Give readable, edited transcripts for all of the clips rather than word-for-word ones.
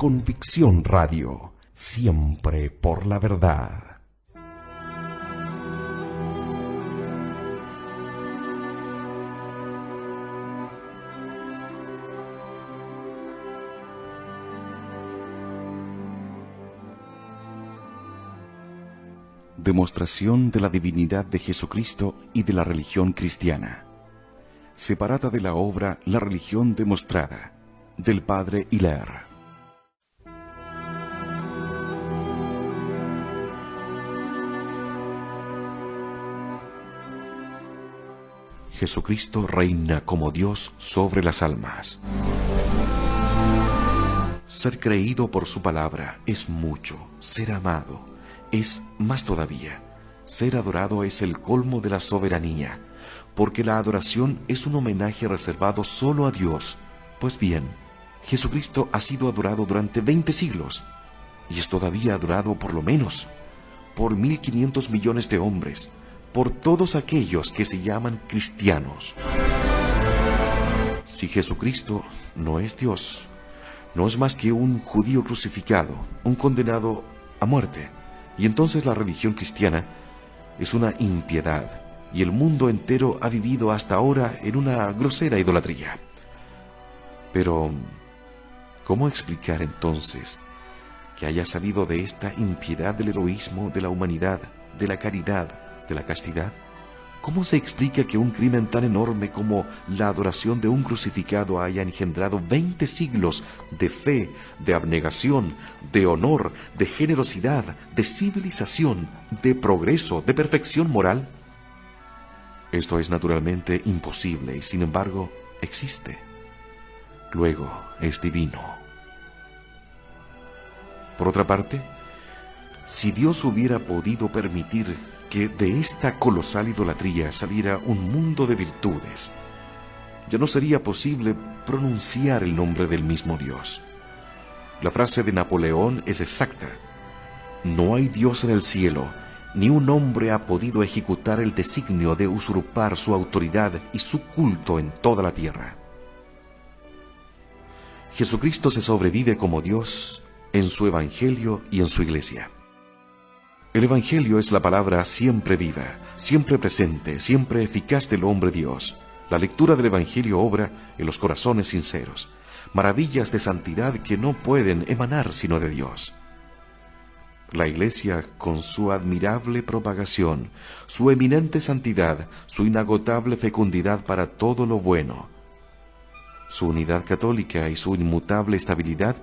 Convicción Radio, siempre por la verdad. Demostración de la divinidad de Jesucristo y de la religión cristiana. Separada de la obra La religión demostrada, del padre Hilaire. Jesucristo reina como Dios sobre las almas. Ser creído por su palabra es mucho, ser amado es más todavía. Ser adorado es el colmo de la soberanía, porque la adoración es un homenaje reservado solo a Dios. Pues bien, Jesucristo ha sido adorado durante 20 siglos, y es todavía adorado por lo menos por 1.500 millones de hombres, por todos aquellos que se llaman cristianos. Si Jesucristo no es Dios, no es más que un judío crucificado, un condenado a muerte, y entonces la religión cristiana es una impiedad, y el mundo entero ha vivido hasta ahora en una grosera idolatría. Pero, ¿cómo explicar entonces que haya salido de esta impiedad del heroísmo, de la humanidad, de la caridad, de la castidad? ¿Cómo se explica que un crimen tan enorme como la adoración de un crucificado haya engendrado 20 siglos de fe, de abnegación, de honor, de generosidad, de civilización, de progreso, de perfección moral? Esto es naturalmente imposible y sin embargo existe. Luego es divino. Por otra parte, si Dios hubiera podido permitir que de esta colosal idolatría saliera un mundo de virtudes, ya no sería posible pronunciar el nombre del mismo Dios. La frase de Napoleón es exacta: no hay Dios en el cielo, ni un hombre ha podido ejecutar el designio de usurpar su autoridad y su culto en toda la tierra. Jesucristo se sobrevive como Dios en su Evangelio y en su Iglesia. El Evangelio es la palabra siempre viva, siempre presente, siempre eficaz del hombre Dios. La lectura del Evangelio obra en los corazones sinceros, maravillas de santidad que no pueden emanar sino de Dios. La Iglesia, con su admirable propagación, su eminente santidad, su inagotable fecundidad para todo lo bueno, su unidad católica y su inmutable estabilidad,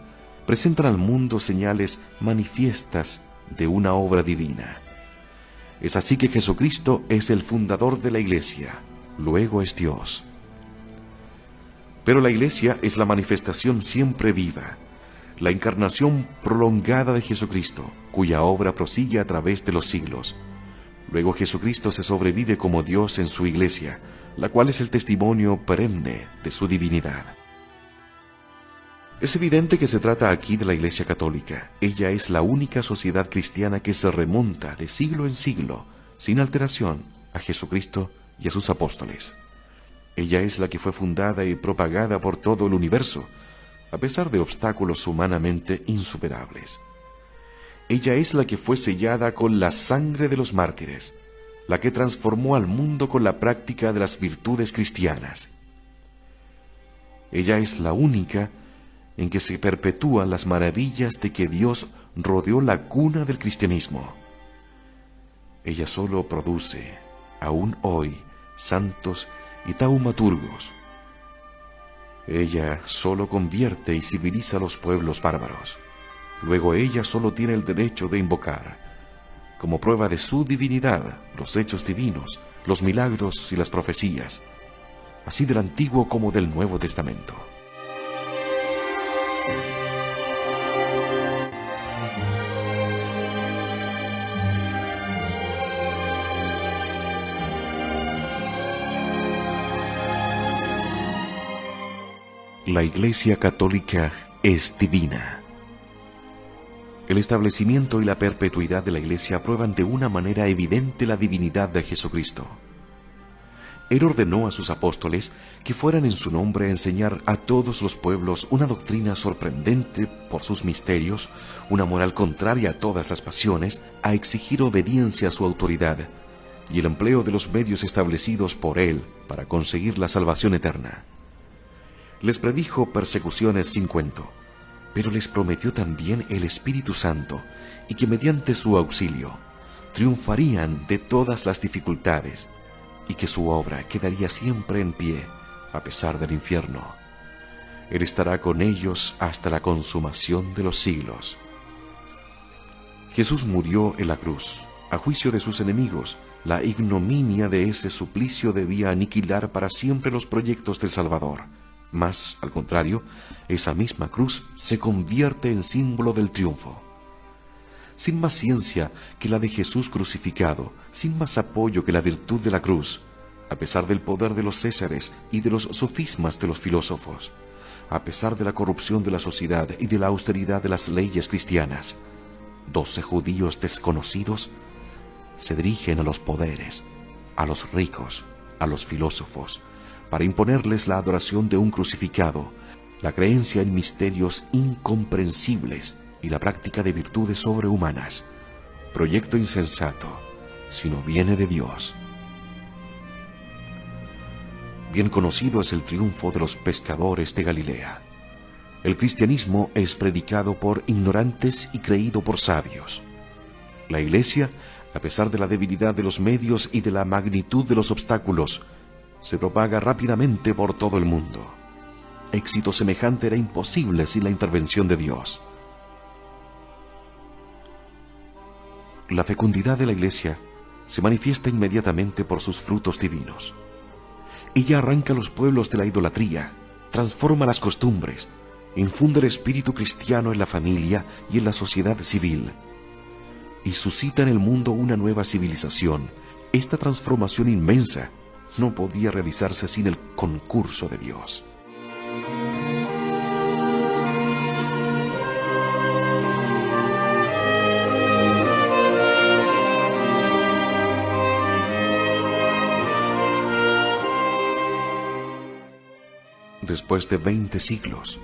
presentan al mundo señales manifiestas de una obra divina. Es así que Jesucristo es el fundador de la Iglesia, luego es Dios. Pero la Iglesia es la manifestación siempre viva, la encarnación prolongada de Jesucristo, cuya obra prosigue a través de los siglos. Luego Jesucristo se sobrevive como Dios en su Iglesia, la cual es el testimonio perenne de su divinidad. Es evidente que se trata aquí de la Iglesia Católica. Ella es la única sociedad cristiana que se remonta de siglo en siglo, sin alteración, a Jesucristo y a sus apóstoles. Ella es la que fue fundada y propagada por todo el universo, a pesar de obstáculos humanamente insuperables. Ella es la que fue sellada con la sangre de los mártires, la que transformó al mundo con la práctica de las virtudes cristianas. Ella es la única en que se perpetúan las maravillas de que Dios rodeó la cuna del cristianismo. Ella solo produce, aún hoy, santos y taumaturgos. Ella solo convierte y civiliza a los pueblos bárbaros. Luego ella solo tiene el derecho de invocar, como prueba de su divinidad, los hechos divinos, los milagros y las profecías, así del Antiguo como del Nuevo Testamento. La Iglesia Católica es divina. El establecimiento y la perpetuidad de la Iglesia prueban de una manera evidente la divinidad de Jesucristo. Él ordenó a sus apóstoles que fueran en su nombre a enseñar a todos los pueblos una doctrina sorprendente por sus misterios, una moral contraria a todas las pasiones, a exigir obediencia a su autoridad y el empleo de los medios establecidos por Él para conseguir la salvación eterna. Les predijo persecuciones sin cuento, pero les prometió también el Espíritu Santo y que mediante su auxilio triunfarían de todas las dificultades y que su obra quedaría siempre en pie a pesar del infierno. Él estará con ellos hasta la consumación de los siglos. Jesús murió en la cruz, a juicio de sus enemigos. La ignominia de ese suplicio debía aniquilar para siempre los proyectos del Salvador. Mas, al contrario, esa misma cruz se convierte en símbolo del triunfo. Sin más ciencia que la de Jesús crucificado, sin más apoyo que la virtud de la cruz, a pesar del poder de los césares y de los sofismas de los filósofos, a pesar de la corrupción de la sociedad y de la austeridad de las leyes cristianas, 12 judíos desconocidos se dirigen a los poderes, a los ricos, a los filósofos, para imponerles la adoración de un crucificado, la creencia en misterios incomprensibles y la práctica de virtudes sobrehumanas. Proyecto insensato, si no viene de Dios. Bien conocido es el triunfo de los pescadores de Galilea. El cristianismo es predicado por ignorantes y creído por sabios. La Iglesia, a pesar de la debilidad de los medios y de la magnitud de los obstáculos, se propaga rápidamente por todo el mundo. Éxito semejante era imposible sin la intervención de Dios. La fecundidad de la Iglesia se manifiesta inmediatamente por sus frutos divinos. Ella arranca a los pueblos de la idolatría, transforma las costumbres, infunde el espíritu cristiano en la familia y en la sociedad civil, y suscita en el mundo una nueva civilización. Esta transformación inmensa no podía realizarse sin el concurso de Dios. Después de 20 siglos,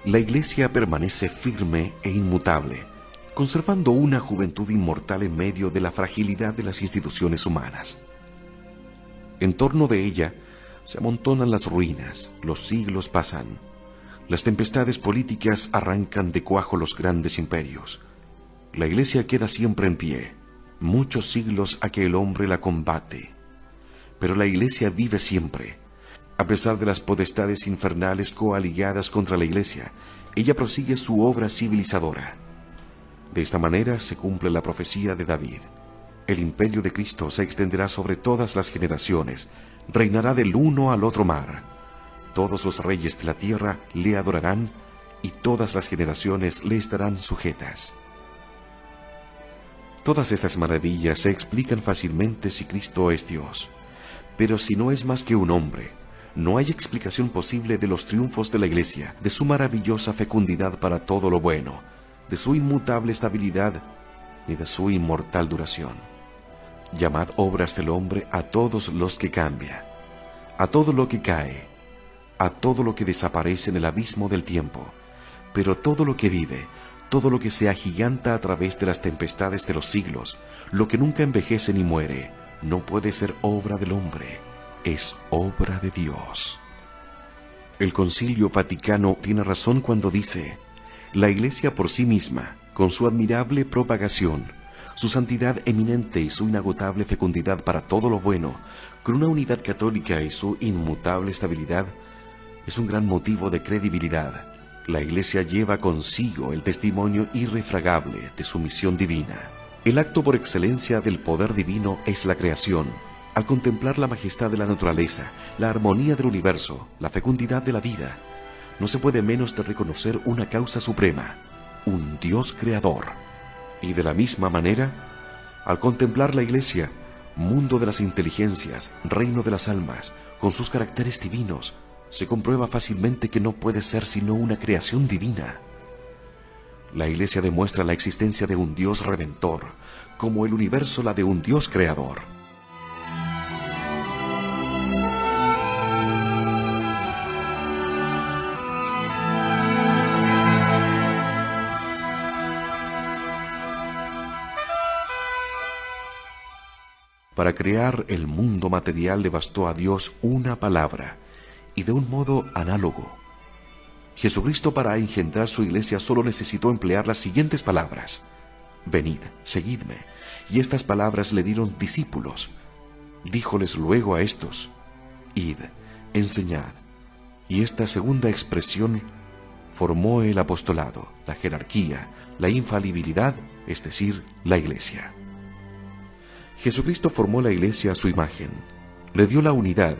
la Iglesia permanece firme e inmutable, conservando una juventud inmortal en medio de la fragilidad de las instituciones humanas. En torno de ella se amontonan las ruinas, los siglos pasan, las tempestades políticas arrancan de cuajo los grandes imperios. La Iglesia queda siempre en pie, muchos siglos a que el hombre la combate, pero la Iglesia vive siempre. A pesar de las potestades infernales coaligadas contra la Iglesia, ella prosigue su obra civilizadora. De esta manera se cumple la profecía de David. El imperio de Cristo se extenderá sobre todas las generaciones, reinará del uno al otro mar. Todos los reyes de la tierra le adorarán y todas las generaciones le estarán sujetas. Todas estas maravillas se explican fácilmente si Cristo es Dios. Pero si no es más que un hombre, no hay explicación posible de los triunfos de la Iglesia, de su maravillosa fecundidad para todo lo bueno, de su inmutable estabilidad, ni de su inmortal duración. Llamad obras del hombre a todos los que cambia, a todo lo que cae, a todo lo que desaparece en el abismo del tiempo, pero todo lo que vive, todo lo que se agiganta a través de las tempestades de los siglos, lo que nunca envejece ni muere, no puede ser obra del hombre, es obra de Dios. El Concilio Vaticano tiene razón cuando dice: la Iglesia por sí misma, con su admirable propagación, su santidad eminente y su inagotable fecundidad para todo lo bueno, con una unidad católica y su inmutable estabilidad, es un gran motivo de credibilidad. La Iglesia lleva consigo el testimonio irrefragable de su misión divina. El acto por excelencia del poder divino es la creación. Al contemplar la majestad de la naturaleza, la armonía del universo, la fecundidad de la vida, no se puede menos de reconocer una causa suprema, un Dios creador. Y de la misma manera, al contemplar la Iglesia, mundo de las inteligencias, reino de las almas, con sus caracteres divinos, se comprueba fácilmente que no puede ser sino una creación divina. La Iglesia demuestra la existencia de un Dios redentor, como el universo la de un Dios creador. Para crear el mundo material le bastó a Dios una palabra, y de un modo análogo. Jesucristo, para engendrar su iglesia, solo necesitó emplear las siguientes palabras: venid, seguidme. Y estas palabras le dieron discípulos. Díjoles luego a estos: id, enseñad. Y esta segunda expresión formó el apostolado, la jerarquía, la infalibilidad, es decir, la iglesia. Jesucristo formó la iglesia a su imagen. Le dio la unidad,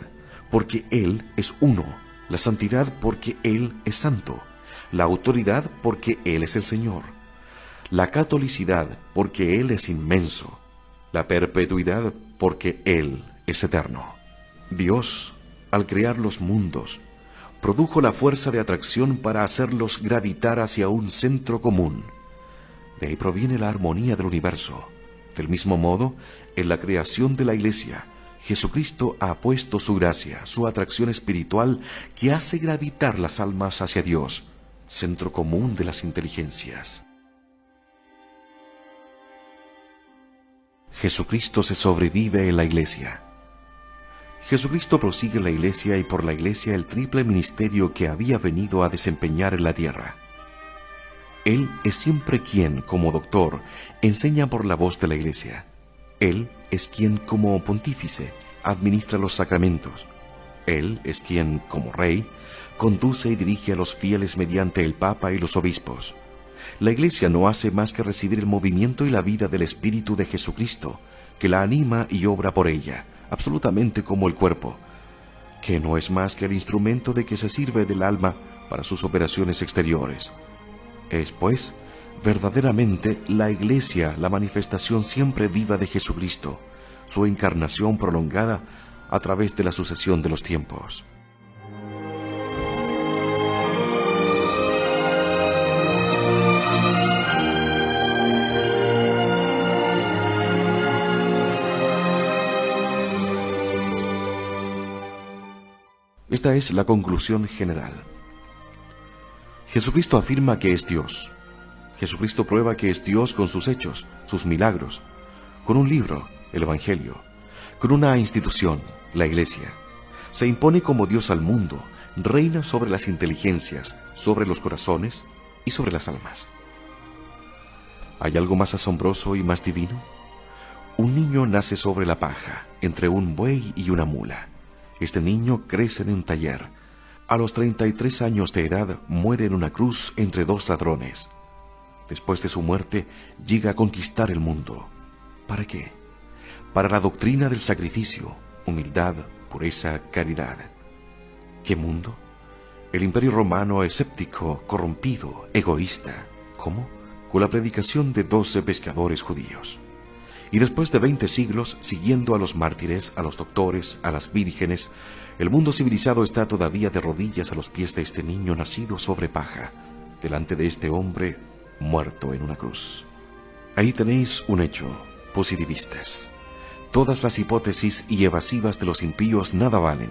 porque Él es uno, la santidad porque Él es santo, la autoridad porque Él es el Señor, la catolicidad porque Él es inmenso, la perpetuidad porque Él es eterno. Dios, al crear los mundos, produjo la fuerza de atracción para hacerlos gravitar hacia un centro común. De ahí proviene la armonía del universo. Del mismo modo, en la creación de la Iglesia, Jesucristo ha puesto su gracia, su atracción espiritual que hace gravitar las almas hacia Dios, centro común de las inteligencias. Jesucristo se sobrevive en la Iglesia. Jesucristo prosigue la Iglesia y por la Iglesia el triple ministerio que había venido a desempeñar en la tierra. Él es siempre quien, como doctor, enseña por la voz de la Iglesia. Él es quien, como pontífice, administra los sacramentos. Él es quien, como rey, conduce y dirige a los fieles mediante el Papa y los obispos. La Iglesia no hace más que recibir el movimiento y la vida del Espíritu de Jesucristo, que la anima y obra por ella, absolutamente como el cuerpo, que no es más que el instrumento de que se sirve del alma para sus operaciones exteriores. Es, pues, verdaderamente la Iglesia la manifestación siempre viva de Jesucristo, su encarnación prolongada a través de la sucesión de los tiempos. Esta es la conclusión general. Jesucristo afirma que es Dios. Jesucristo prueba que es Dios con sus hechos, sus milagros, con un libro, el Evangelio, con una institución, la Iglesia. Se impone como Dios al mundo, reina sobre las inteligencias, sobre los corazones y sobre las almas. ¿Hay algo más asombroso y más divino? Un niño nace sobre la paja, entre un buey y una mula. Este niño crece en un taller. A los 33 años de edad muere en una cruz entre dos ladrones. Después de su muerte llega a conquistar el mundo. ¿Para qué? Para la doctrina del sacrificio, humildad, pureza, caridad. ¿Qué mundo? El Imperio Romano escéptico, corrompido, egoísta. ¿Cómo? Con la predicación de 12 pescadores judíos. Y después de 20 siglos, siguiendo a los mártires, a los doctores, a las vírgenes, el mundo civilizado está todavía de rodillas a los pies de este niño nacido sobre paja, delante de este hombre muerto en una cruz. Ahí tenéis un hecho, positivistas. Todas las hipótesis y evasivas de los impíos nada valen.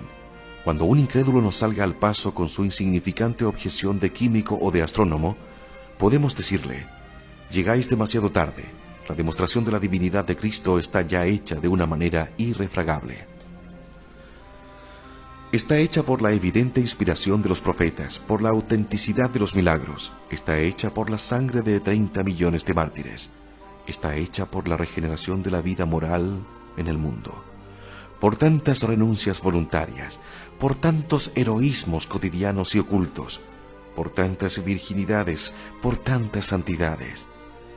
Cuando un incrédulo nos salga al paso con su insignificante objeción de químico o de astrónomo, podemos decirle: llegáis demasiado tarde. La demostración de la divinidad de Cristo está ya hecha de una manera irrefragable. Está hecha por la evidente inspiración de los profetas, por la autenticidad de los milagros. Está hecha por la sangre de 30 millones de mártires. Está hecha por la regeneración de la vida moral en el mundo. Por tantas renuncias voluntarias, por tantos heroísmos cotidianos y ocultos, por tantas virginidades, por tantas santidades.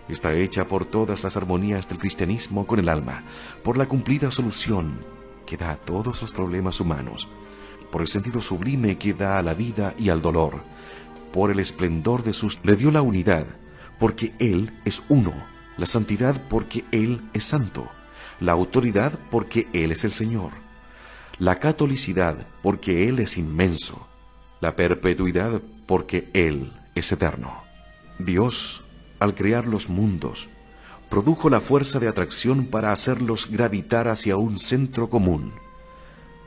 Está hecha por todas las armonías del cristianismo con el alma, por la cumplida solución que da a todos los problemas humanos, por el sentido sublime que da a la vida y al dolor, por el esplendor de sus... Le dio la unidad, porque Él es uno, la santidad porque Él es santo, la autoridad porque Él es el Señor, la catolicidad porque Él es inmenso, la perpetuidad porque Él es eterno. Dios, al crear los mundos, produjo la fuerza de atracción para hacerlos gravitar hacia un centro común.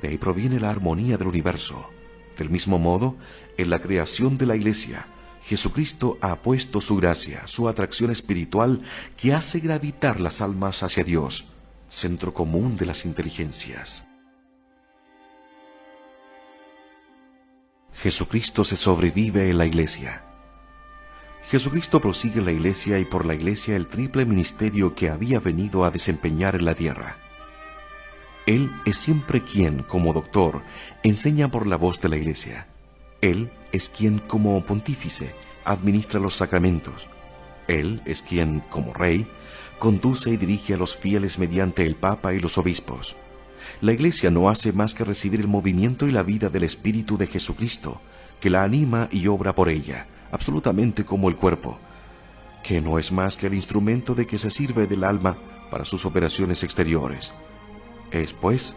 De ahí proviene la armonía del universo. Del mismo modo, en la creación de la Iglesia, Jesucristo ha puesto su gracia, su atracción espiritual que hace gravitar las almas hacia Dios, centro común de las inteligencias. Jesucristo se sobrevive en la Iglesia. Jesucristo prosigue la Iglesia y por la Iglesia el triple ministerio que había venido a desempeñar en la tierra. Él es siempre quien, como doctor, enseña por la voz de la Iglesia. Él es quien, como pontífice, administra los sacramentos. Él es quien, como rey, conduce y dirige a los fieles mediante el Papa y los obispos. La Iglesia no hace más que recibir el movimiento y la vida del Espíritu de Jesucristo, que la anima y obra por ella, absolutamente como el cuerpo, que no es más que el instrumento de que se sirve del alma para sus operaciones exteriores. Es, pues,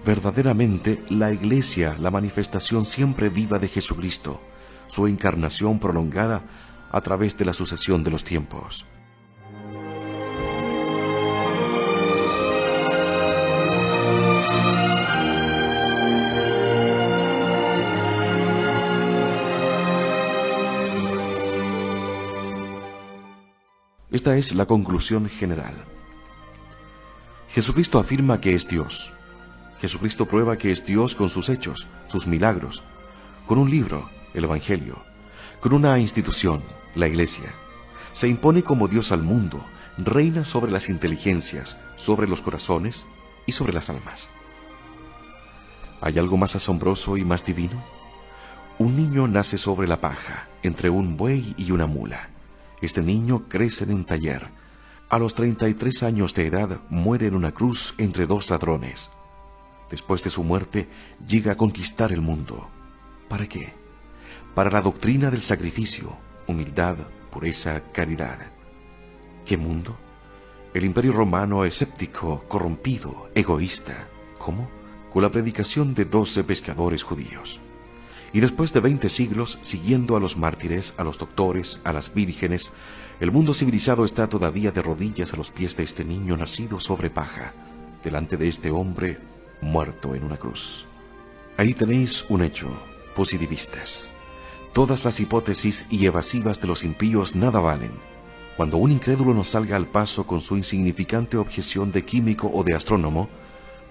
verdaderamente la Iglesia la manifestación siempre viva de Jesucristo, su encarnación prolongada a través de la sucesión de los tiempos. Esta es la conclusión general. Jesucristo afirma que es Dios. Jesucristo prueba que es Dios con sus hechos, sus milagros, con un libro, el Evangelio, con una institución, la Iglesia. Se impone como Dios al mundo, reina sobre las inteligencias, sobre los corazones y sobre las almas. ¿Hay algo más asombroso y más divino? Un niño nace sobre la paja, entre un buey y una mula. Este niño crece en un taller. A los 33 años de edad muere en una cruz entre dos ladrones. Después de su muerte, llega a conquistar el mundo. ¿Para qué? Para la doctrina del sacrificio, humildad, pureza, caridad. ¿Qué mundo? El Imperio Romano escéptico, corrompido, egoísta. ¿Cómo? Con la predicación de 12 pescadores judíos. Y después de 20 siglos, siguiendo a los mártires, a los doctores, a las vírgenes, el mundo civilizado está todavía de rodillas a los pies de este niño nacido sobre paja, delante de este hombre muerto en una cruz. Ahí tenéis un hecho, positivistas. Todas las hipótesis y evasivas de los impíos nada valen. Cuando un incrédulo nos salga al paso con su insignificante objeción de químico o de astrónomo,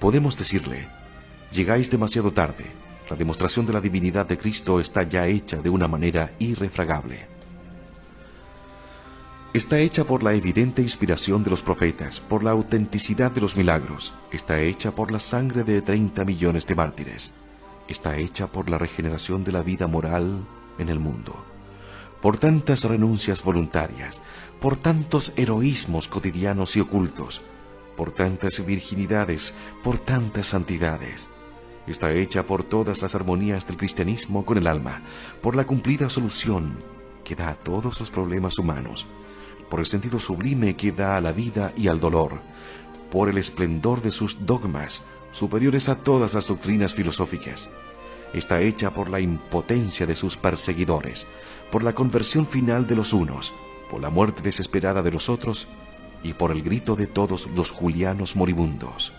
podemos decirle: llegáis demasiado tarde. La demostración de la divinidad de Cristo está ya hecha de una manera irrefragable. Está hecha por la evidente inspiración de los profetas, por la autenticidad de los milagros. Está hecha por la sangre de 30 millones de mártires. Está hecha por la regeneración de la vida moral en el mundo. Por tantas renuncias voluntarias, por tantos heroísmos cotidianos y ocultos, por tantas virginidades, por tantas santidades. Está hecha por todas las armonías del cristianismo con el alma, por la cumplida solución que da a todos los problemas humanos, por el sentido sublime que da a la vida y al dolor, por el esplendor de sus dogmas, superiores a todas las doctrinas filosóficas. Está hecha por la impotencia de sus perseguidores, por la conversión final de los unos, por la muerte desesperada de los otros y por el grito de todos los julianos moribundos: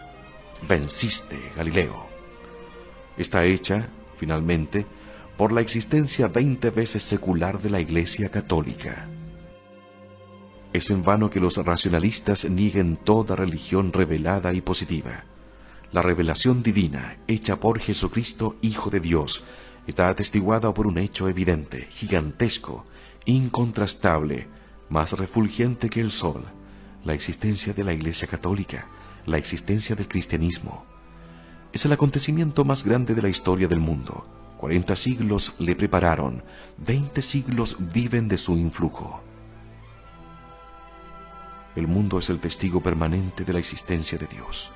«¡Venciste, Galileo!». Está hecha, finalmente, por la existencia 20 veces secular de la Iglesia Católica. Es en vano que los racionalistas nieguen toda religión revelada y positiva. La revelación divina, hecha por Jesucristo, Hijo de Dios, está atestiguada por un hecho evidente, gigantesco, incontrastable, más refulgente que el sol: la existencia de la Iglesia Católica, la existencia del cristianismo. Es el acontecimiento más grande de la historia del mundo. 40 siglos le prepararon, 20 siglos viven de su influjo. El mundo es el testigo permanente de la existencia de Dios.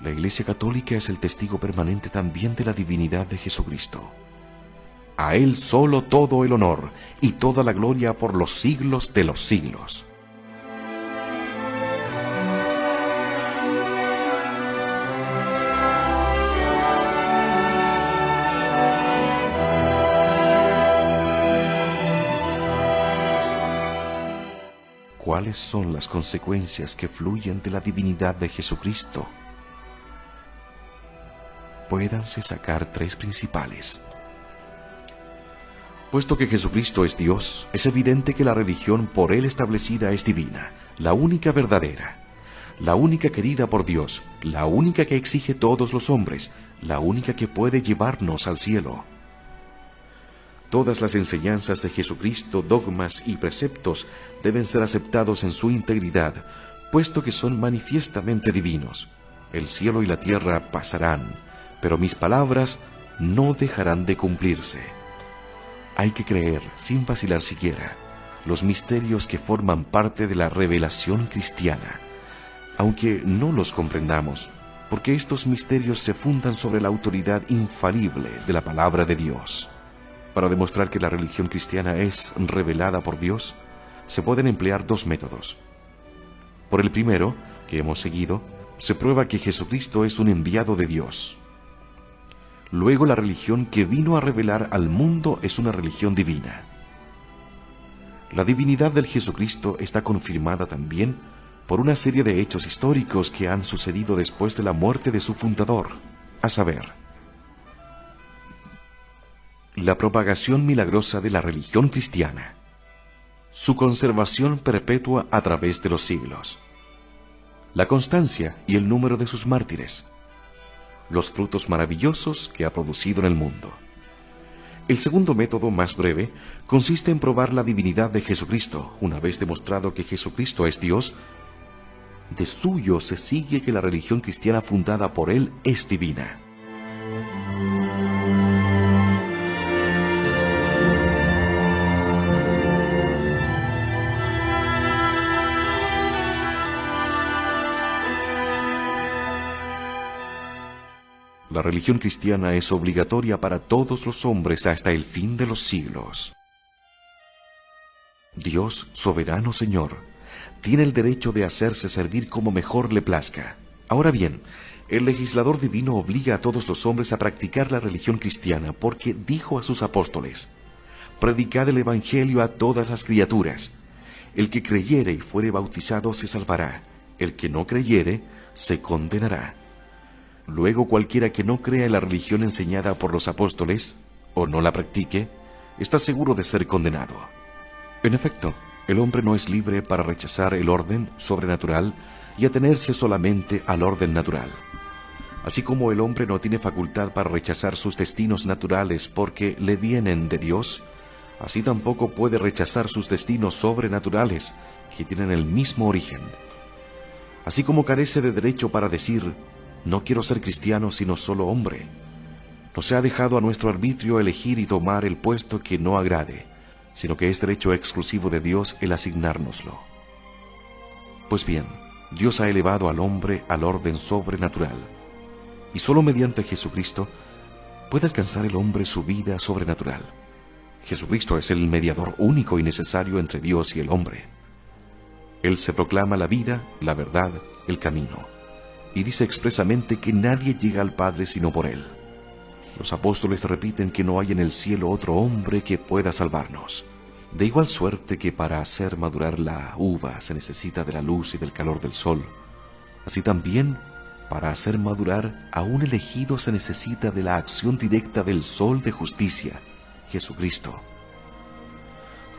La Iglesia Católica es el testigo permanente también de la divinidad de Jesucristo. A Él solo todo el honor y toda la gloria por los siglos de los siglos. ¿Cuáles son las consecuencias que fluyen de la divinidad de Jesucristo? Puédanse sacar 3 principales. Puesto que Jesucristo es Dios, es evidente que la religión por Él establecida es divina, la única verdadera. la única querida por Dios, la única que exige todos los hombres, la única que puede llevarnos al cielo. Todas las enseñanzas de Jesucristo, dogmas y preceptos deben ser aceptados en su integridad, puesto que son manifiestamente divinos. El cielo y la tierra pasarán, pero mis palabras no dejarán de cumplirse. Hay que creer, sin vacilar siquiera, los misterios que forman parte de la revelación cristiana, aunque no los comprendamos, porque estos misterios se fundan sobre la autoridad infalible de la palabra de Dios. Para demostrar que la religión cristiana es revelada por Dios, se pueden emplear dos métodos. Por el primero, que hemos seguido, se prueba que Jesucristo es un enviado de Dios. Luego, la religión que vino a revelar al mundo es una religión divina. La divinidad del Jesucristo está confirmada también por una serie de hechos históricos que han sucedido después de la muerte de su fundador, a saber, la propagación milagrosa de la religión cristiana, su conservación perpetua a través de los siglos, la constancia y el número de sus mártires, los frutos maravillosos que ha producido en el mundo. El segundo método, más breve, consiste en probar la divinidad de Jesucristo. Una vez demostrado que Jesucristo es Dios, de suyo se sigue que la religión cristiana fundada por Él es divina. La religión cristiana es obligatoria para todos los hombres hasta el fin de los siglos. Dios, soberano Señor, tiene el derecho de hacerse servir como mejor le plazca. Ahora bien, el legislador divino obliga a todos los hombres a practicar la religión cristiana porque dijo a sus apóstoles: «Predicad el Evangelio a todas las criaturas. El que creyere y fuere bautizado se salvará. El que no creyere se condenará». Luego, cualquiera que no crea en la religión enseñada por los apóstoles, o no la practique, está seguro de ser condenado. En efecto, el hombre no es libre para rechazar el orden sobrenatural y atenerse solamente al orden natural. Así como el hombre no tiene facultad para rechazar sus destinos naturales porque le vienen de Dios, así tampoco puede rechazar sus destinos sobrenaturales que tienen el mismo origen. Así como carece de derecho para decir: «No quiero ser cristiano sino solo hombre», no se ha dejado a nuestro arbitrio elegir y tomar el puesto que no agrade, sino que es derecho exclusivo de Dios el asignárnoslo. Pues bien, Dios ha elevado al hombre al orden sobrenatural, y solo mediante Jesucristo puede alcanzar el hombre su vida sobrenatural. Jesucristo es el mediador único y necesario entre Dios y el hombre. Él se proclama la vida, la verdad, el camino, y dice expresamente que nadie llega al Padre sino por Él. Los apóstoles repiten que no hay en el cielo otro hombre que pueda salvarnos. De igual suerte que para hacer madurar la uva se necesita de la luz y del calor del sol, así también para hacer madurar a un elegido se necesita de la acción directa del sol de justicia, Jesucristo.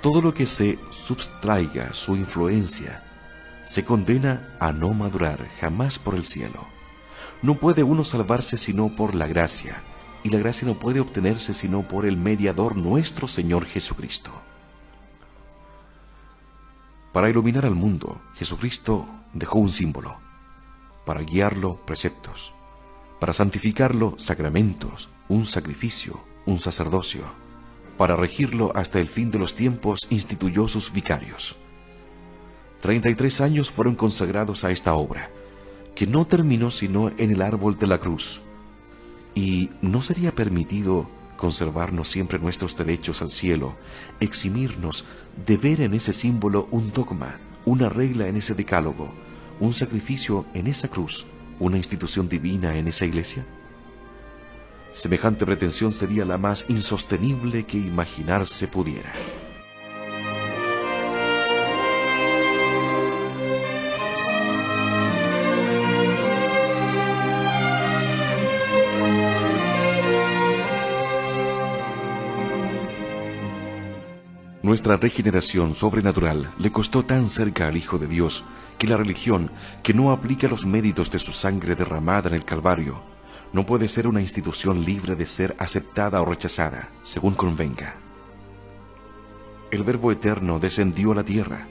Todo lo que se subtraiga su influencia se condena a no madurar jamás por el cielo. No puede uno salvarse sino por la gracia, y la gracia no puede obtenerse sino por el mediador nuestro Señor Jesucristo. Para iluminar al mundo, Jesucristo dejó un símbolo. Para guiarlo, preceptos. Para santificarlo, sacramentos, un sacrificio, un sacerdocio. Para regirlo hasta el fin de los tiempos, instituyó sus vicarios. 33 años fueron consagrados a esta obra, que no terminó sino en el árbol de la cruz. Y no sería permitido conservarnos siempre nuestros derechos al cielo, eximirnos de ver en ese símbolo un dogma, una regla en ese decálogo, un sacrificio en esa cruz, una institución divina en esa iglesia. Semejante pretensión sería la más insostenible que imaginarse pudiera. Nuestra regeneración sobrenatural le costó tan cerca al Hijo de Dios que la religión que no aplica los méritos de su sangre derramada en el Calvario no puede ser una institución libre de ser aceptada o rechazada, según convenga. El Verbo Eterno descendió a la tierra,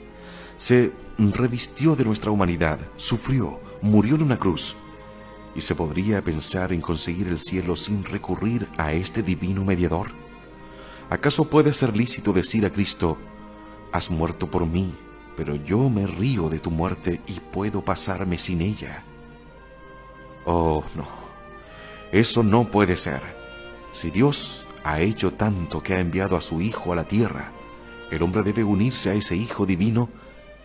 se revistió de nuestra humanidad, sufrió, murió en una cruz. ¿Y se podría pensar en conseguir el cielo sin recurrir a este divino mediador? ¿Acaso puede ser lícito decir a Cristo: has muerto por mí, pero yo me río de tu muerte y puedo pasarme sin ella? Oh, no, eso no puede ser. Si Dios ha hecho tanto que ha enviado a su Hijo a la tierra, el hombre debe unirse a ese Hijo divino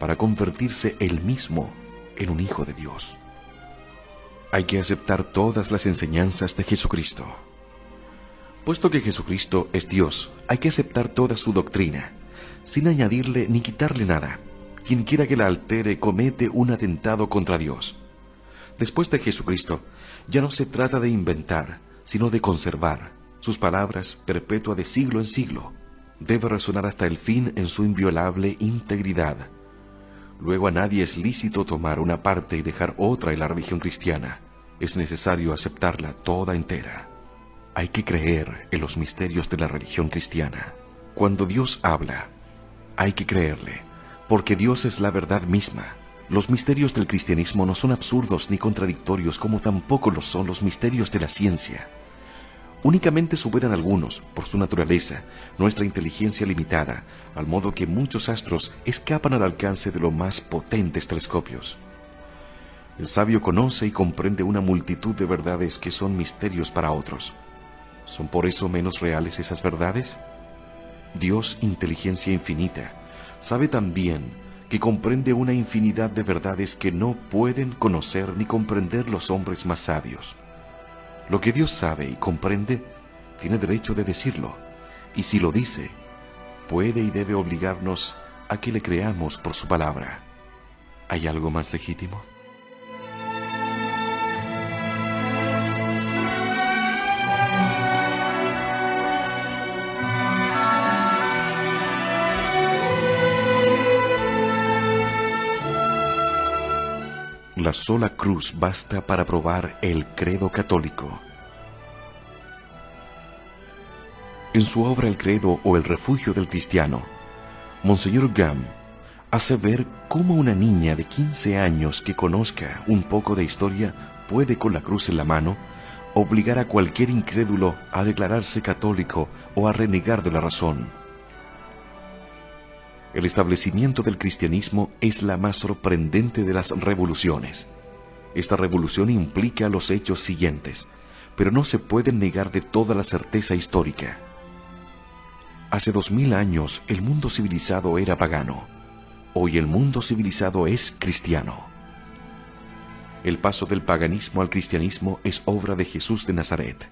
para convertirse él mismo en un hijo de Dios. Hay que aceptar todas las enseñanzas de Jesucristo. Puesto que Jesucristo es Dios, hay que aceptar toda su doctrina, sin añadirle ni quitarle nada. Quien quiera que la altere comete un atentado contra Dios. Después de Jesucristo, ya no se trata de inventar, sino de conservar. Sus palabras, perpetua de siglo en siglo, debe resonar hasta el fin en su inviolable integridad. Luego a nadie es lícito tomar una parte y dejar otra en la religión cristiana. Es necesario aceptarla toda entera. Hay que creer en los misterios de la religión cristiana. Cuando Dios habla, hay que creerle, porque Dios es la verdad misma. Los misterios del cristianismo no son absurdos ni contradictorios, como tampoco lo son los misterios de la ciencia. Únicamente superan algunos, por su naturaleza, nuestra inteligencia limitada, al modo que muchos astros escapan al alcance de los más potentes telescopios. El sabio conoce y comprende una multitud de verdades que son misterios para otros. ¿Son por eso menos reales esas verdades? Dios, inteligencia infinita, sabe también que comprende una infinidad de verdades que no pueden conocer ni comprender los hombres más sabios. Lo que Dios sabe y comprende, tiene derecho de decirlo, y si lo dice, puede y debe obligarnos a que le creamos por su palabra. ¿Hay algo más legítimo? La sola cruz basta para probar el credo católico. En su obra El credo o el refugio del cristiano, Monseñor Gam hace ver cómo una niña de 15 años que conozca un poco de historia puede, con la cruz en la mano, obligar a cualquier incrédulo a declararse católico o a renegar de la razón. El establecimiento del cristianismo es la más sorprendente de las revoluciones. Esta revolución implica los hechos siguientes, pero no se pueden negar de toda la certeza histórica. Hace 2000 años el mundo civilizado era pagano. Hoy el mundo civilizado es cristiano. El paso del paganismo al cristianismo es obra de Jesús de Nazaret,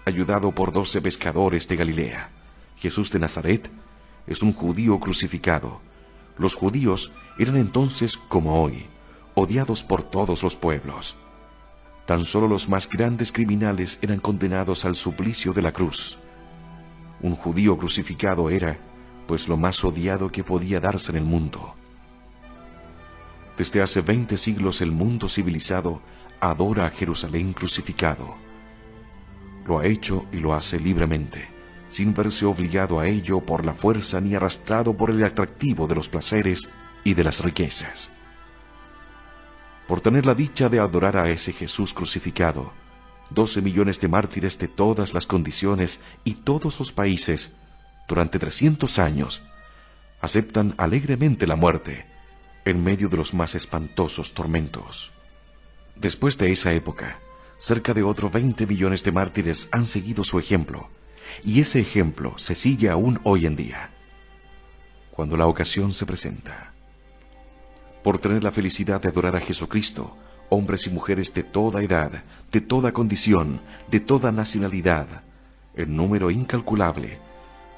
ayudado por 12 pescadores de Galilea. Jesús de Nazaret es un judío crucificado. Los judíos eran entonces, como hoy, odiados por todos los pueblos. Tan solo los más grandes criminales eran condenados al suplicio de la cruz. Un judío crucificado era, pues, lo más odiado que podía darse en el mundo. Desde hace 20 siglos el mundo civilizado adora a Jerusalén crucificado. Lo ha hecho y lo hace libremente, sin verse obligado a ello por la fuerza ni arrastrado por el atractivo de los placeres y de las riquezas. Por tener la dicha de adorar a ese Jesús crucificado, 12 millones de mártires de todas las condiciones y todos los países, durante 300 años, aceptan alegremente la muerte en medio de los más espantosos tormentos. Después de esa época, cerca de otros 20 millones de mártires han seguido su ejemplo, y ese ejemplo se sigue aún hoy en día, cuando la ocasión se presenta. Por tener la felicidad de adorar a Jesucristo, hombres y mujeres de toda edad, de toda condición, de toda nacionalidad, en número incalculable,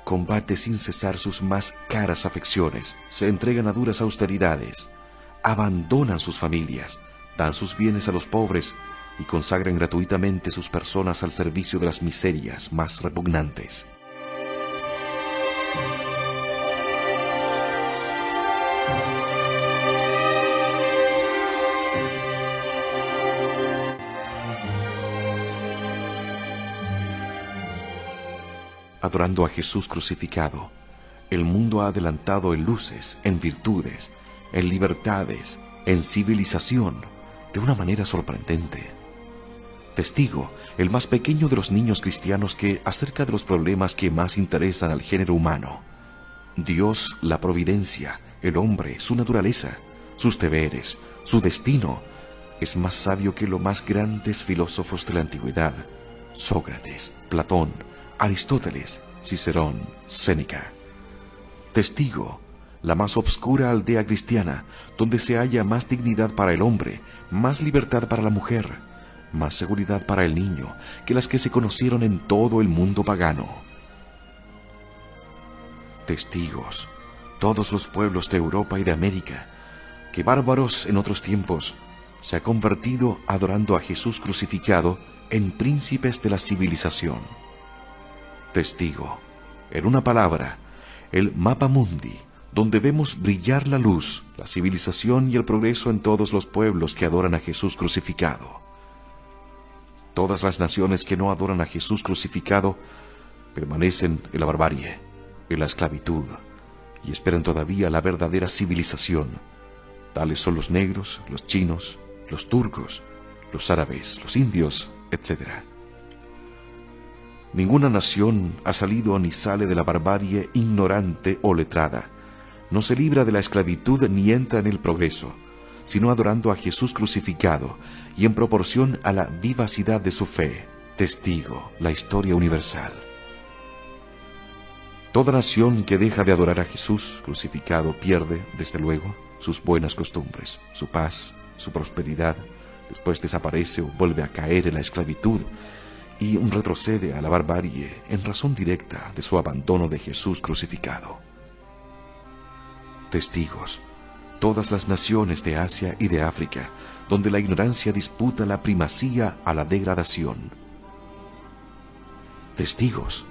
combate sin cesar sus más caras afecciones, se entregan a duras austeridades, abandonan sus familias, dan sus bienes a los pobres y consagran gratuitamente sus personas al servicio de las miserias más repugnantes. adorando a Jesús crucificado, el mundo ha adelantado en luces, en virtudes, en libertades, en civilización, de una manera sorprendente. Testigo, el más pequeño de los niños cristianos que acerca de los problemas que más interesan al género humano. Dios, la providencia, el hombre, su naturaleza, sus deberes, su destino, es más sabio que los más grandes filósofos de la antigüedad, Sócrates, Platón, Aristóteles, Cicerón, Séneca. Testigo, la más obscura aldea cristiana, donde se halla más dignidad para el hombre, más libertad para la mujer, más seguridad para el niño, que las que se conocieron en todo el mundo pagano. Testigos, todos los pueblos de Europa y de América, que bárbaros en otros tiempos, se ha convertido adorando a Jesús crucificado en príncipes de la civilización. Testigo, en una palabra, el mapa mundi, donde vemos brillar la luz, la civilización y el progreso en todos los pueblos que adoran a Jesús crucificado. Todas las naciones que no adoran a Jesús crucificado permanecen en la barbarie, en la esclavitud, y esperan todavía la verdadera civilización. Tales son los negros, los chinos, los turcos, los árabes, los indios, etc. Ninguna nación ha salido ni sale de la barbarie ignorante o letrada. No se libra de la esclavitud ni entra en el progreso, sino adorando a Jesús crucificado y en proporción a la vivacidad de su fe. Testigo, la historia universal. Toda nación que deja de adorar a Jesús crucificado pierde, desde luego, sus buenas costumbres, su paz, su prosperidad, después desaparece o vuelve a caer en la esclavitud y retrocede a la barbarie en razón directa de su abandono de Jesús crucificado. Testigos, todas las naciones de Asia y de África, donde la ignorancia disputa la primacía a la degradación. Testigos,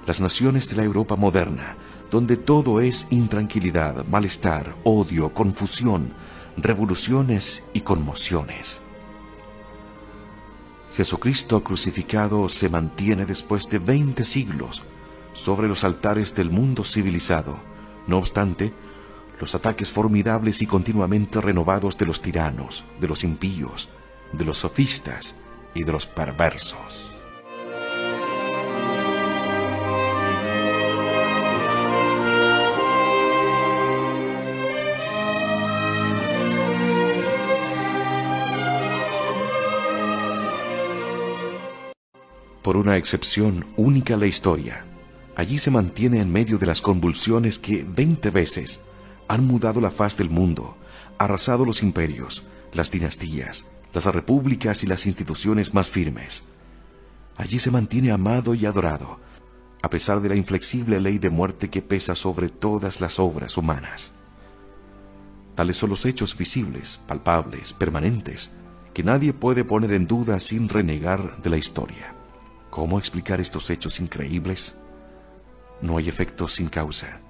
las naciones de la Europa moderna, donde todo es intranquilidad, malestar, odio, confusión, revoluciones y conmociones. Jesucristo crucificado se mantiene después de 20 siglos sobre los altares del mundo civilizado. No obstante, los ataques formidables y continuamente renovados de los tiranos, de los impíos, de los sofistas y de los perversos. Por una excepción única en la historia, allí se mantiene en medio de las convulsiones que 20 veces han mudado la faz del mundo, arrasado los imperios, las dinastías, las repúblicas y las instituciones más firmes. Allí se mantiene amado y adorado, a pesar de la inflexible ley de muerte que pesa sobre todas las obras humanas. Tales son los hechos visibles, palpables, permanentes, que nadie puede poner en duda sin renegar de la historia. ¿Cómo explicar estos hechos increíbles? No hay efecto sin causa.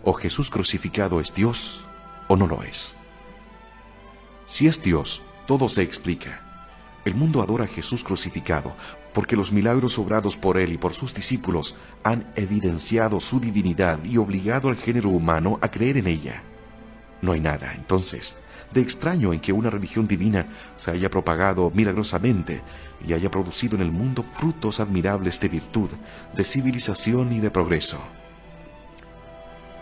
O Jesús crucificado es Dios, o no lo es. Si es Dios, todo se explica. El mundo adora a Jesús crucificado, porque los milagros obrados por Él y por sus discípulos han evidenciado su divinidad y obligado al género humano a creer en ella. No hay nada, entonces, de extraño en que una religión divina se haya propagado milagrosamente y haya producido en el mundo frutos admirables de virtud, de civilización y de progreso.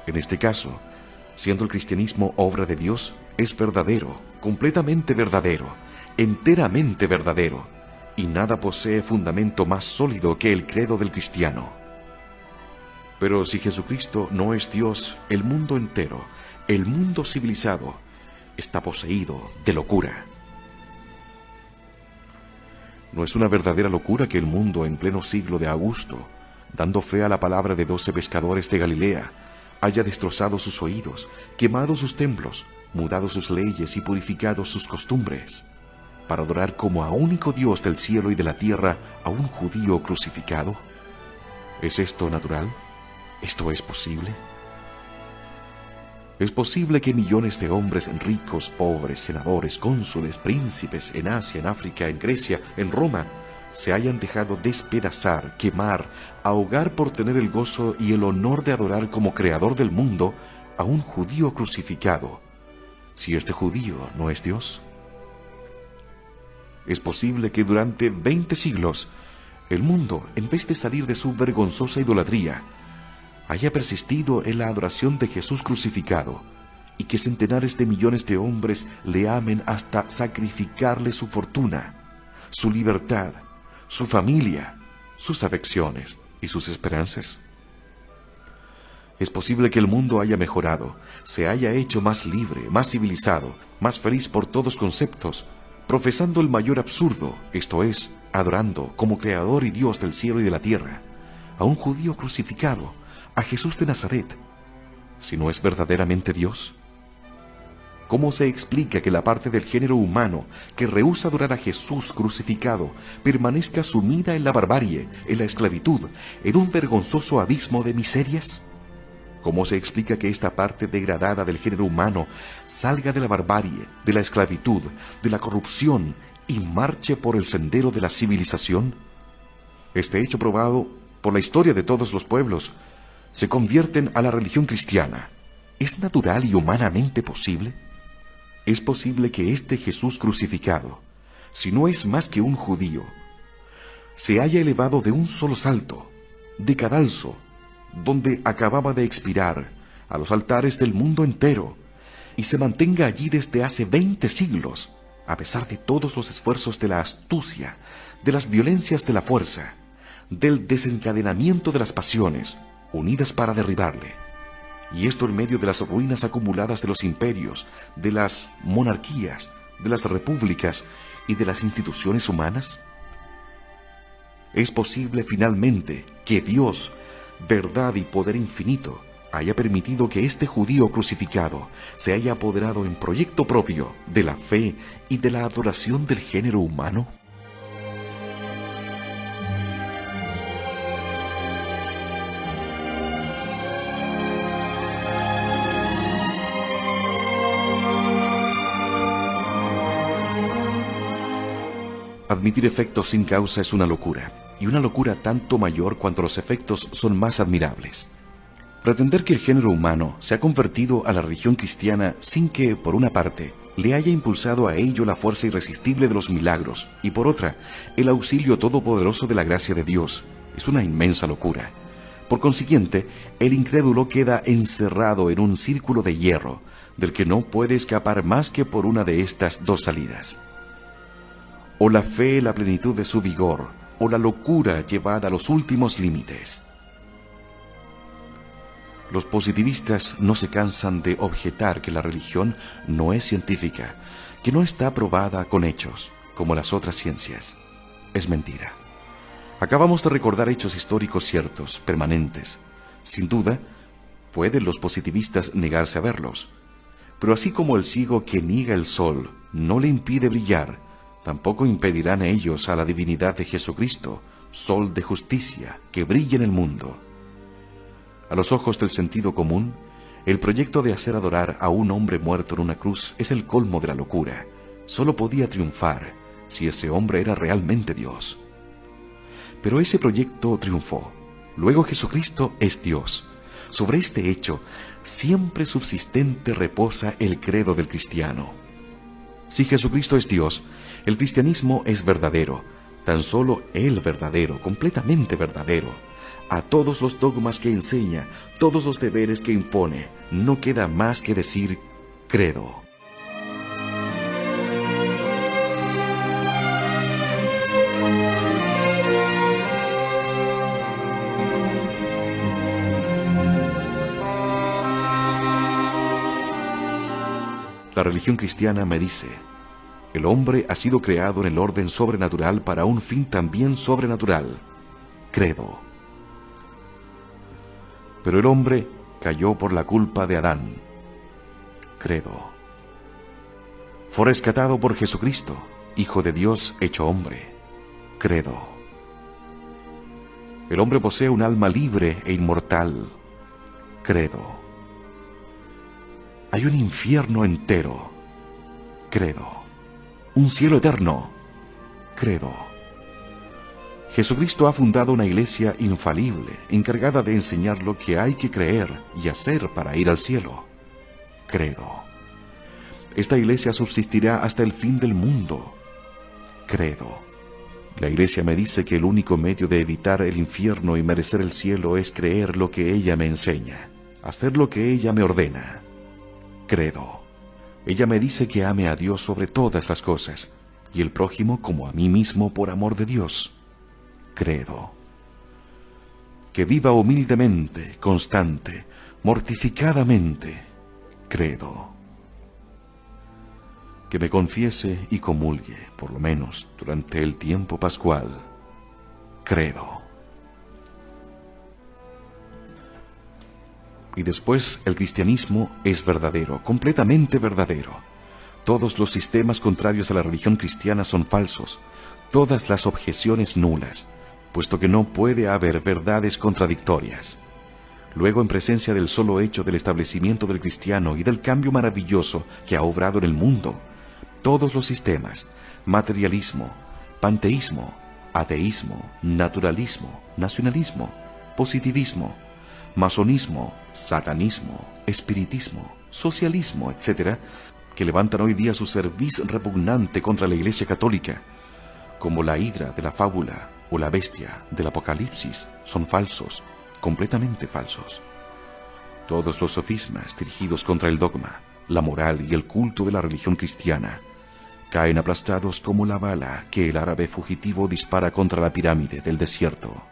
En este caso, siendo el cristianismo obra de Dios, es verdadero, completamente verdadero, enteramente verdadero, y nada posee fundamento más sólido que el credo del cristiano. Pero si Jesucristo no es Dios, el mundo entero, el mundo civilizado, está poseído de locura. No es una verdadera locura que el mundo en pleno siglo de Augusto, dando fe a la palabra de 12 pescadores de Galilea, haya destrozado sus oídos, quemado sus templos, mudado sus leyes y purificado sus costumbres, para adorar como a único Dios del cielo y de la tierra a un judío crucificado. ¿Es esto natural? ¿Esto es posible? Es posible que millones de hombres ricos, pobres, senadores, cónsules, príncipes, en Asia, en África, en Grecia, en Roma, se hayan dejado despedazar, quemar, ahogar por tener el gozo y el honor de adorar como creador del mundo a un judío crucificado, si este judío no es Dios? Es posible que durante 20 siglos el mundo, en vez de salir de su vergonzosa idolatría, haya persistido en la adoración de Jesús crucificado, y que centenares de millones de hombres le amen hasta sacrificarle su fortuna, su libertad, su familia, sus afecciones y sus esperanzas. Es posible que el mundo haya mejorado, se haya hecho más libre, más civilizado, más feliz por todos conceptos, profesando el mayor absurdo, esto es, adorando como Creador y Dios del cielo y de la tierra, a un judío crucificado, a Jesús de Nazaret, si no es verdaderamente Dios. ¿Cómo se explica que la parte del género humano que rehúsa adorar a Jesús crucificado permanezca sumida en la barbarie, en la esclavitud, en un vergonzoso abismo de miserias? ¿Cómo se explica que esta parte degradada del género humano salga de la barbarie, de la esclavitud, de la corrupción y marche por el sendero de la civilización? Este hecho probado por la historia de todos los pueblos, se convierten a la religión cristiana. ¿Es natural y humanamente posible? Es posible que este Jesús crucificado, si no es más que un judío, se haya elevado de un solo salto, de cadalso, donde acababa de expirar, a los altares del mundo entero, y se mantenga allí desde hace 20 siglos, a pesar de todos los esfuerzos de la astucia, de las violencias de la fuerza, del desencadenamiento de las pasiones, unidas para derribarle. Y esto en medio de las ruinas acumuladas de los imperios, de las monarquías, de las repúblicas y de las instituciones humanas. ¿Es posible finalmente que Dios, verdad y poder infinito, haya permitido que este judío crucificado se haya apoderado en proyecto propio de la fe y de la adoración del género humano? Admitir efectos sin causa es una locura, y una locura tanto mayor cuanto los efectos son más admirables. Pretender que el género humano se ha convertido a la religión cristiana sin que, por una parte, le haya impulsado a ello la fuerza irresistible de los milagros, y por otra, el auxilio todopoderoso de la gracia de Dios, es una inmensa locura. Por consiguiente, el incrédulo queda encerrado en un círculo de hierro, del que no puede escapar más que por una de estas dos salidas. O la fe, la plenitud de su vigor, o la locura llevada a los últimos límites. Los positivistas no se cansan de objetar que la religión no es científica, que no está probada con hechos, como las otras ciencias. Es mentira. Acabamos de recordar hechos históricos ciertos, permanentes. Sin duda, pueden los positivistas negarse a verlos. Pero así como el ciego que niega el sol no le impide brillar, tampoco impedirán ellos a la divinidad de Jesucristo, sol de justicia, que brille en el mundo. A los ojos del sentido común, el proyecto de hacer adorar a un hombre muerto en una cruz es el colmo de la locura. Solo podía triunfar si ese hombre era realmente Dios. Pero ese proyecto triunfó. Luego Jesucristo es Dios. Sobre este hecho, siempre subsistente reposa el credo del cristiano. Si Jesucristo es Dios, el cristianismo es verdadero, tan solo el verdadero, completamente verdadero. A todos los dogmas que enseña, todos los deberes que impone, no queda más que decir credo. La religión cristiana me dice: el hombre ha sido creado en el orden sobrenatural para un fin también sobrenatural. Credo. Pero el hombre cayó por la culpa de Adán. Credo. Fue rescatado por Jesucristo, Hijo de Dios hecho hombre. Credo. El hombre posee un alma libre e inmortal. Credo. Hay un infierno entero. Credo. Un cielo eterno. Credo. Jesucristo ha fundado una iglesia infalible, encargada de enseñar lo que hay que creer y hacer para ir al cielo. Credo. Esta iglesia subsistirá hasta el fin del mundo. Credo. La iglesia me dice que el único medio de evitar el infierno y merecer el cielo es creer lo que ella me enseña, hacer lo que ella me ordena. Credo. Ella me dice que ame a Dios sobre todas las cosas, y el prójimo como a mí mismo por amor de Dios. Credo. Que viva humildemente, constante, mortificadamente. Credo. Que me confiese y comulgue, por lo menos durante el tiempo pascual. Credo. Y después el cristianismo es verdadero, completamente verdadero. Todos los sistemas contrarios a la religión cristiana son falsos, todas las objeciones nulas, puesto que no puede haber verdades contradictorias. Luego, en presencia del solo hecho del establecimiento del cristiano y del cambio maravilloso que ha obrado en el mundo, todos los sistemas, materialismo, panteísmo, ateísmo, naturalismo, nacionalismo, positivismo, masonismo, satanismo, espiritismo, socialismo, etc., que levantan hoy día su cerviz repugnante contra la Iglesia católica, como la hidra de la fábula o la bestia del Apocalipsis, son falsos, completamente falsos. Todos los sofismas dirigidos contra el dogma, la moral y el culto de la religión cristiana caen aplastados como la bala que el árabe fugitivo dispara contra la pirámide del desierto.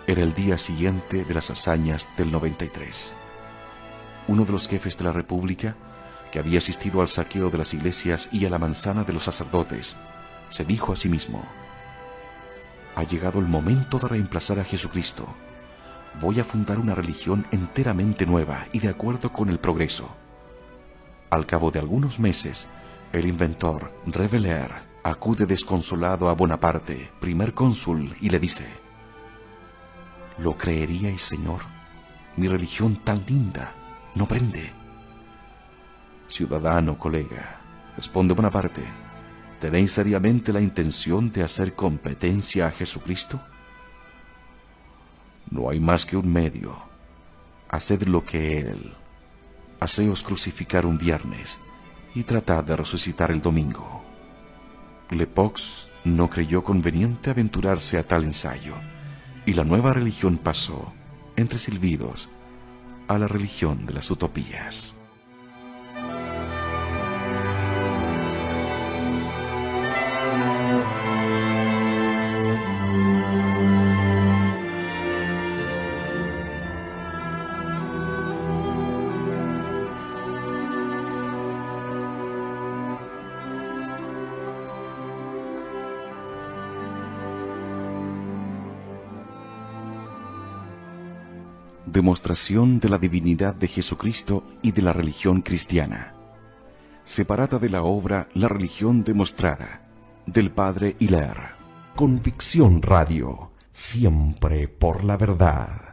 Era el día siguiente de las hazañas del 93. Uno de los jefes de la República, que había asistido al saqueo de las iglesias y a la manzana de los sacerdotes, se dijo a sí mismo: ha llegado el momento de reemplazar a Jesucristo. Voy a fundar una religión enteramente nueva y de acuerdo con el progreso. Al cabo de algunos meses, el inventor Reveler acude desconsolado a Bonaparte, primer cónsul, y le dice: ¿lo creeríais, señor? Mi religión tan linda no prende. Ciudadano, colega, responde Bonaparte, ¿tenéis seriamente la intención de hacer competencia a Jesucristo? No hay más que un medio. Haced lo que Él. Haceos crucificar un viernes y tratad de resucitar el domingo. Lepox no creyó conveniente aventurarse a tal ensayo, y la nueva religión pasó, entre silbidos, a la religión de las utopías. Demostración de la divinidad de Jesucristo y de la religión cristiana. Separada de la obra La religión demostrada, del padre Hilaire. Convicción Radio, siempre por la verdad.